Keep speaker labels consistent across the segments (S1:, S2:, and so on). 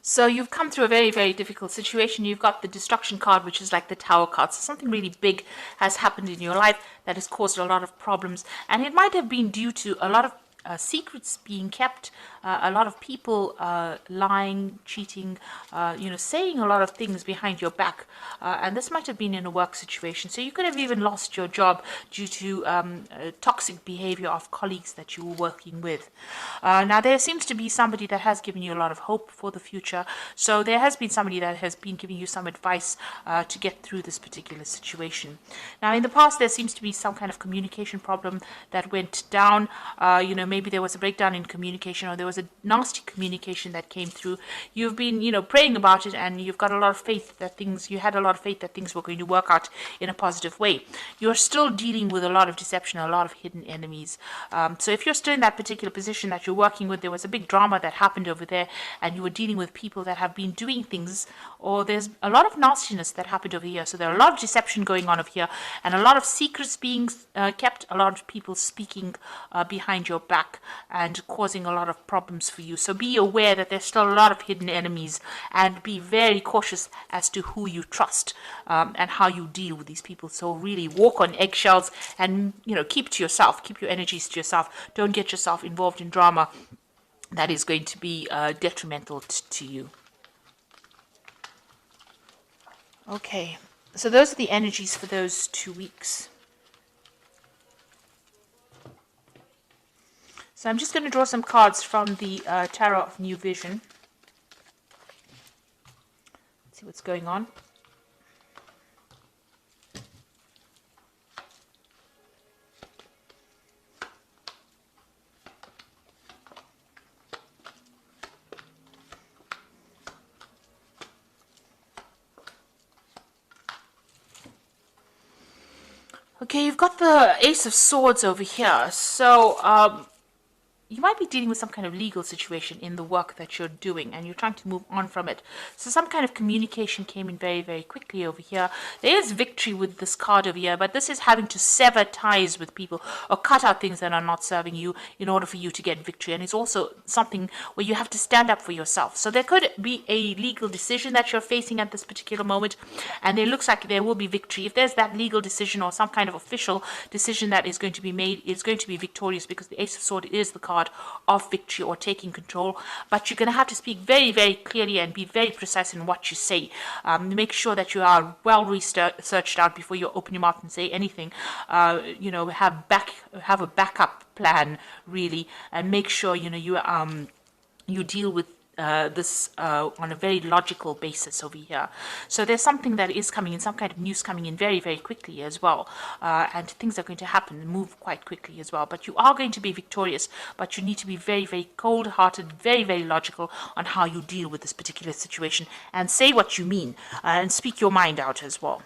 S1: So you've come through a very, very difficult situation. You've got the destruction card, which is like the tower card. So something really big has happened in your life that has caused a lot of problems. And it might have been due to a lot of secrets being kept, a lot of people lying, cheating, saying a lot of things behind your back. And this might have been in a work situation. So you could have even lost your job due to toxic behavior of colleagues that you were working with. Now, there seems to be somebody that has given you a lot of hope for the future. So there has been somebody that has been giving you some advice to get through this particular situation. Now, in the past, there seems to be some kind of communication problem that went down. Maybe there was a breakdown in communication, or there was a nasty communication that came through. You've been, praying about it, and you've got a lot of faith that you had a lot of faith that things were going to work out in a positive way. You're still dealing with a lot of deception, a lot of hidden enemies. So if you're still in that particular position that you're working with, there was a big drama that happened over there, and you were dealing with people that have been doing things, or there's a lot of nastiness that happened over here. So there are a lot of deception going on over here, and a lot of secrets being kept, a lot of people speaking behind your back and causing a lot of problems for you. So be aware that there's still a lot of hidden enemies, and be very cautious as to who you trust and how you deal with these people. So really walk on eggshells, and keep to yourself, keep your energies to yourself. Don't get yourself involved in drama that is going to be detrimental to you. Okay, so those are the energies for those 2 weeks. So I'm just going to draw some cards from the Tarot of New Vision. Let's see what's going on. Okay, you've got the Ace of Swords over here. So, you might be dealing with some kind of legal situation in the work that you're doing, and you're trying to move on from it. So some kind of communication came in very, very quickly over here. There is victory with this card over here, but this is having to sever ties with people or cut out things that are not serving you in order for you to get victory. And it's also something where you have to stand up for yourself. So there could be a legal decision that you're facing at this particular moment, and it looks like there will be victory. If there's that legal decision or some kind of official decision that is going to be made, it's going to be victorious, because the Ace of Swords is the card of victory or taking control. But you're going to have to speak very, very clearly and be very precise in what you say. Make sure that you are well researched out before you open your mouth and say anything. Have a backup plan, really, and make sure you deal with this on a very logical basis over here. So there's something that is coming in, some kind of news coming in very, very quickly as well. And things are going to happen and move quite quickly as well. But you are going to be victorious, but you need to be very, very cold-hearted, very, very logical on how you deal with this particular situation, and say what you mean and speak your mind out as well.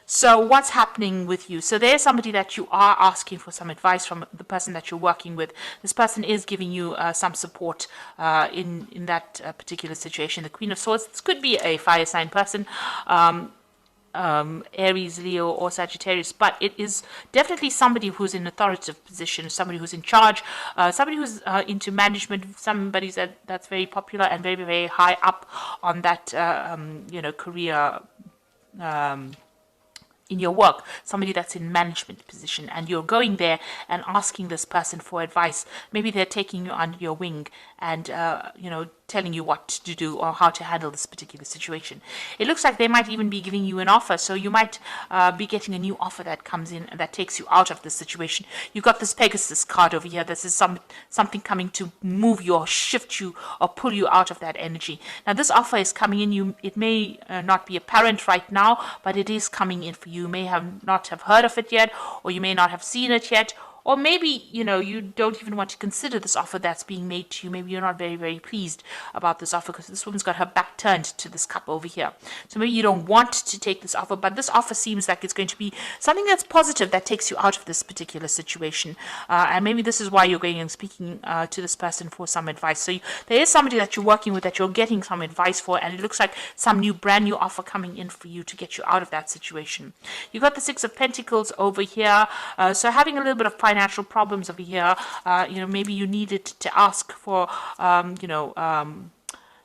S1: So what's happening with you? So there's somebody that you are asking for some advice from, the person that you're working with. This person is giving you some support in that particular situation. The Queen of Swords, this could be a fire sign person, Aries, Leo, or Sagittarius, but it is definitely somebody who's in authoritative position, somebody who's in charge, somebody who's into management, somebody that's very popular and very, very high up on that career in your work, somebody that's in management position, and you're going there and asking this person for advice. Maybe they're taking you under your wing and telling you what to do or how to handle this particular situation. It looks like they might even be giving you an offer, so you might be getting a new offer that comes in and that takes you out of this situation. You've got this Pegasus card over here. This is something coming to move you or shift you or pull you out of that energy. Now this offer is coming in. It may not be apparent right now, but it is coming in for you. You may not have heard of it yet, or you may not have seen it yet, or maybe, you don't even want to consider this offer that's being made to you. Maybe you're not very, very pleased about this offer because this woman's got her back turned to this cup over here. So maybe you don't want to take this offer, but this offer seems like it's going to be something that's positive that takes you out of this particular situation. And maybe this is why you're going and speaking to this person for some advice. So there is somebody that you're working with that you're getting some advice for, and it looks like some brand new offer coming in for you to get you out of that situation. You've got the Six of Pentacles over here. So having a little bit of financial problems over here. Maybe you needed to ask for,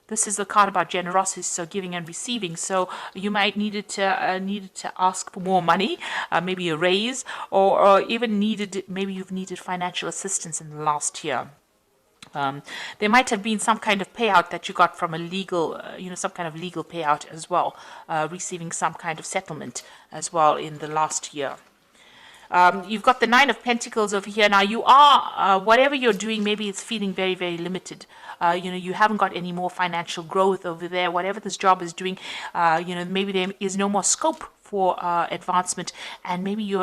S1: This is the card about generosity, so giving and receiving. So you might needed to ask for more money, maybe a raise, or even maybe you've needed financial assistance in the last year. There might have been some kind of payout that you got from a legal, some kind of legal payout as well, receiving some kind of settlement as well in the last year. You've got the Nine of Pentacles over here. Now you are, whatever you're doing, maybe it's feeling very, very limited. You haven't got any more financial growth over there. Whatever this job is doing, maybe there is no more scope for advancement, and maybe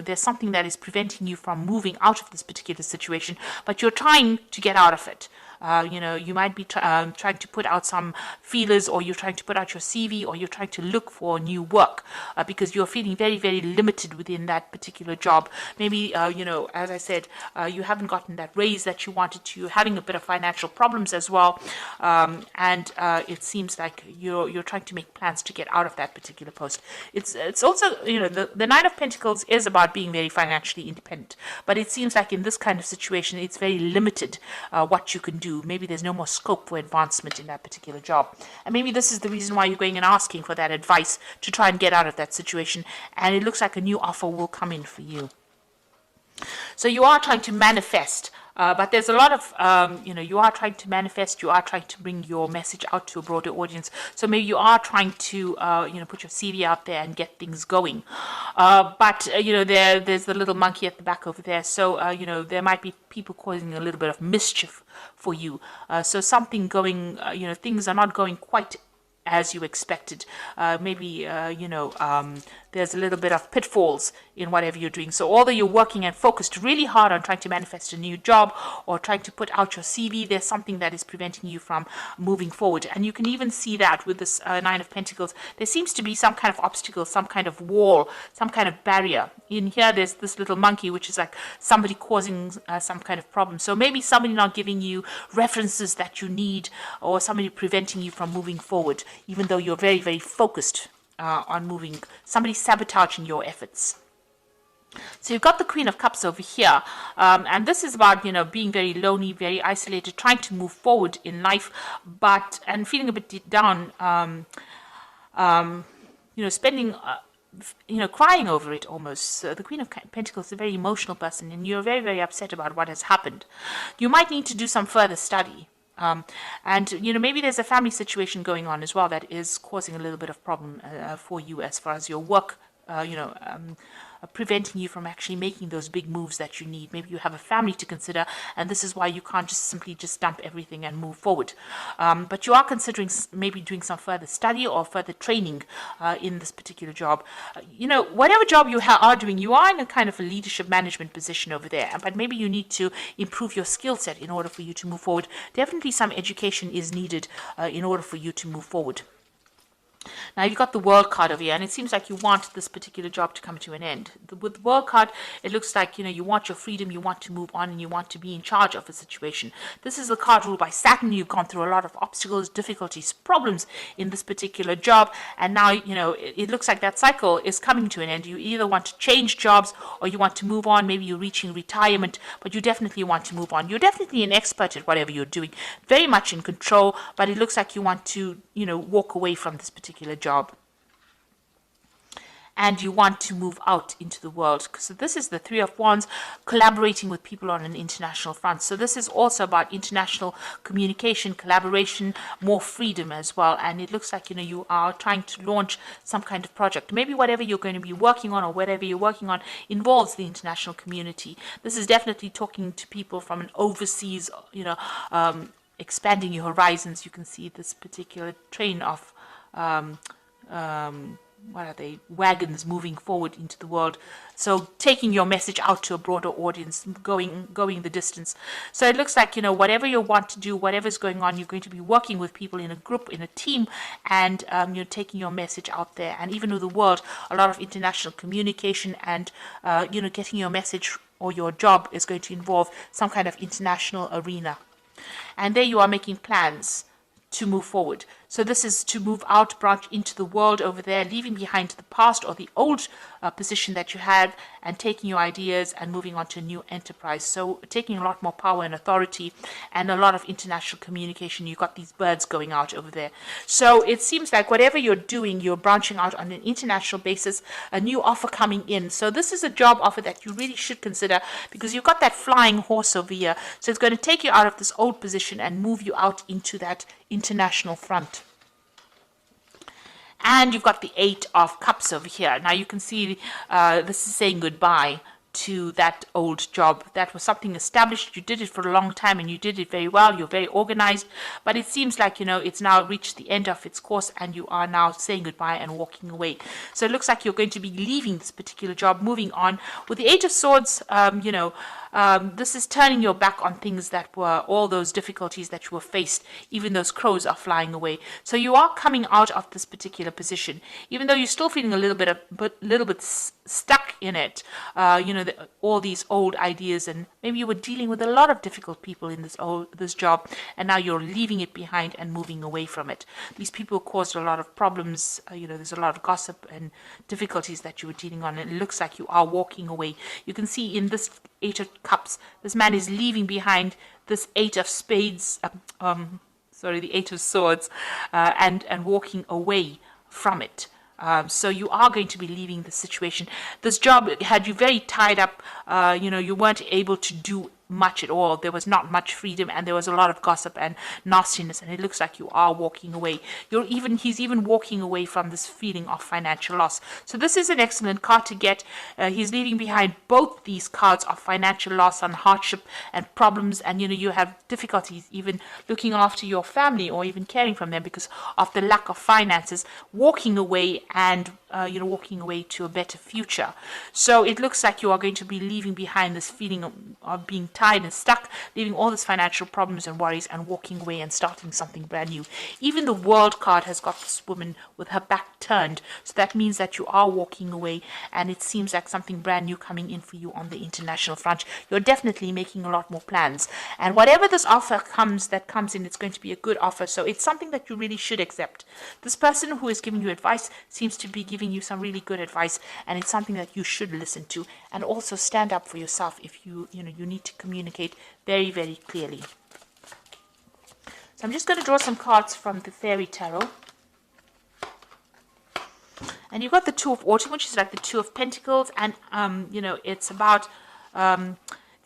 S1: there's something that is preventing you from moving out of this particular situation, but you're trying to get out of it. You might be trying to put out some feelers, or you're trying to put out your CV, or you're trying to look for new work because you're feeling very, very limited within that particular job. Maybe, as I said, you haven't gotten that raise that you wanted to. You're having a bit of financial problems as well. And it seems like you're trying to make plans to get out of that particular post. It's also, the Nine of Pentacles is about being very financially independent. But it seems like in this kind of situation, it's very limited what you can do. Maybe there's no more scope for advancement in that particular job. And maybe this is the reason why you're going and asking for that advice to try and get out of that situation. And it looks like a new offer will come in for you. So you are trying to manifest, but there's a lot of, you are trying to manifest, you are trying to bring your message out to a broader audience. So maybe you are trying to, put your CV out there and get things going. But there's the little monkey at the back over there. So, there might be people causing a little bit of mischief for you. So something going, things are not going quite as you expected. Maybe, there's a little bit of pitfalls in whatever you're doing. So although you're working and focused really hard on trying to manifest a new job or trying to put out your CV, there's something that is preventing you from moving forward. And you can even see that with this Nine of Pentacles. There seems to be some kind of obstacle, some kind of wall, some kind of barrier. In here, there's this little monkey, which is like somebody causing some kind of problem. So maybe somebody not giving you references that you need, or somebody preventing you from moving forward, even though you're very, very focused on moving, somebody sabotaging your efforts. So you've got the Queen of Cups over here, and this is about, being very lonely, very isolated, trying to move forward in life, and feeling a bit down, spending, crying over it almost. The Queen of Pentacles is a very emotional person, and you're very, very upset about what has happened. You might need to do some further study. And maybe there's a family situation going on as well that is causing a little bit of problem for you as far as your work, preventing you from actually making those big moves that you need. Maybe you have a family to consider, and this is why you can't just simply dump everything and move forward. But you are considering maybe doing some further study or further training in this particular job. Whatever job you are doing, you are in a kind of a leadership management position over there, but maybe you need to improve your skill set in order for you to move forward. Definitely some education is needed in order for you to move forward. Now you've got the World card over here, and it seems like you want this particular job to come to an end. With the World card, it looks like, you want your freedom, you want to move on, and you want to be in charge of a situation. This is a card ruled by Saturn. You've gone through a lot of obstacles, difficulties, problems in this particular job, and now, it looks like that cycle is coming to an end. You either want to change jobs or you want to move on. Maybe you're reaching retirement, but you definitely want to move on. You're definitely an expert at whatever you're doing, very much in control, but it looks like you want to, walk away from this particular job, and you want to move out into the world. So this is the Three of Wands, collaborating with people on an international front. So this is also about international communication, collaboration, more freedom as well. And it looks like, you are trying to launch some kind of project. Maybe whatever you're going to be working on, or whatever you're working on, involves the international community. This is definitely talking to people from an overseas, expanding your horizons. You can see this particular train of what are they, wagons moving forward into the world. So taking your message out to a broader audience, going the distance. So it looks like, whatever you want to do, whatever's going on, you're going to be working with people in a group, in a team, and you're taking your message out there. And even with the world, a lot of international communication and, getting your message or your job is going to involve some kind of international arena. And there you are making plans to move forward. So this is to move out, branch into the world over there, leaving behind the past or the old position that you had, and taking your ideas and moving on to a new enterprise. So taking a lot more power and authority and a lot of international communication. You've got these birds going out over there. So it seems like whatever you're doing, you're branching out on an international basis, a new offer coming in. So this is a job offer that you really should consider, because you've got that flying horse over here. So it's going to take you out of this old position and move you out into that international front. And you've got the 8 of Cups over here. Now you can see this is saying goodbye to that old job. That was something established. You did it for a long time and you did it very well. You're very organized. But it seems like, it's now reached the end of its course and you are now saying goodbye and walking away. So it looks like you're going to be leaving this particular job, moving on. With the 8 of Swords, this is turning your back on things that were all those difficulties that you were faced. Even those crows are flying away. So you are coming out of this particular position, even though you're still feeling a little bit stuck in it. All these old ideas, and maybe you were dealing with a lot of difficult people in this job, and now you're leaving it behind and moving away from it. These people caused a lot of problems. There's a lot of gossip and difficulties that you were dealing on, and it looks like you are walking away. You can see in this 8 of Cups, this man is leaving behind this 8 of Spades, the 8 of Swords, and walking away from it. So you are going to be leaving the situation. This job had you very tied up. You weren't able to do much at all. There was not much freedom, and there was a lot of gossip and nastiness, and it looks like you are walking away. He's even walking away from this feeling of financial loss. So this is an excellent card to get. He's leaving behind both these cards of financial loss and hardship and problems, and you have difficulties even looking after your family or even caring from them because of the lack of finances. Walking away and walking away to a better future. So it looks like you are going to be leaving behind this feeling of being tied and stuck, leaving all these financial problems and worries, and walking away and starting something brand new. Even the World card has got this woman with her back turned. So that means that you are walking away, and it seems like something brand new coming in for you on the international front. You're definitely making a lot more plans. And whatever this offer comes in, it's going to be a good offer. So it's something that you really should accept. This person who is giving you advice seems to be giving you some really good advice, and it's something that you should listen to, and also stand up for yourself if you need to communicate very, very clearly. So I'm just going to draw some cards from the Fairy Tarot. And you've got the 2 of Autumn, which is like the 2 of Pentacles, and it's about it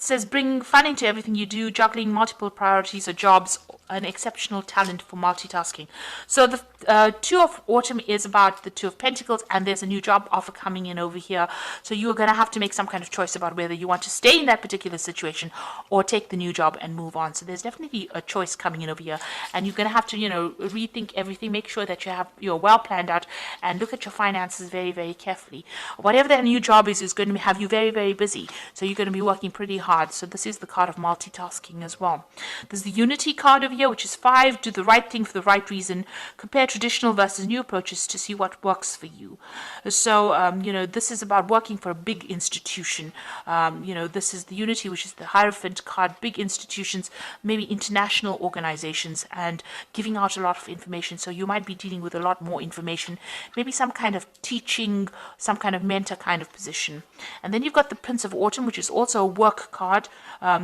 S1: says bring fun into everything you do, juggling multiple priorities or jobs, an exceptional talent for multitasking. So the 2 of Autumn is about the 2 of Pentacles, and there's a new job offer coming in over here. So you're going to have to make some kind of choice about whether you want to stay in that particular situation or take the new job and move on. So there's definitely a choice coming in over here, and you're going to have to rethink everything. Make sure that you're well planned out, and look at your finances very, very carefully. Whatever that new job is going to have you very, very busy. So you're going to be working pretty hard. So this is the card of multitasking as well. There's the Unity card over here, which is 5. Do the right thing for the right reason. Compare traditional versus new approaches to see what works for you. So, this is about working for a big institution. This is the Unity, which is the Hierophant card. Big institutions, maybe international organizations, and giving out a lot of information. So you might be dealing with a lot more information. Maybe some kind of teaching, some kind of mentor kind of position. And then you've got the Prince of Autumn, which is also a work card.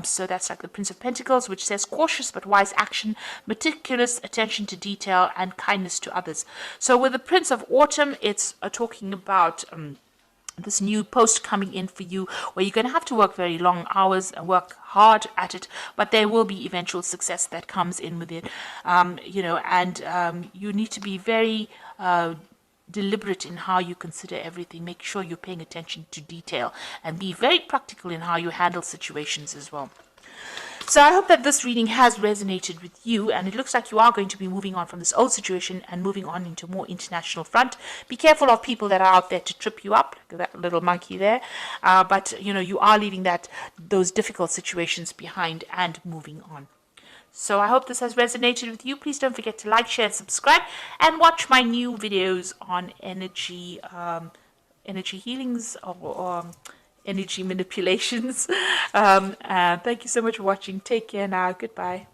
S1: So that's like the Prince of Pentacles, which says cautious but wise action, meticulous attention to detail, and kindness to others. So with the Prince of Autumn, it's talking about this new post coming in for you, where you're going to have to work very long hours and work hard at it, but there will be eventual success that comes in with it. You need to be very deliberate in how you consider everything. Make sure you're paying attention to detail, and be very practical in how you handle situations as well. So I hope that this reading has resonated with you, and it looks like you are going to be moving on from this old situation and moving on into a more international front. Be careful of people that are out there to trip you up, like that little monkey there. But you are leaving those difficult situations behind and moving on. So I hope this has resonated with you. Please don't forget to like, share, and subscribe, and watch my new videos on energy healings or energy manipulations. Thank you so much for watching. Take care now. Goodbye.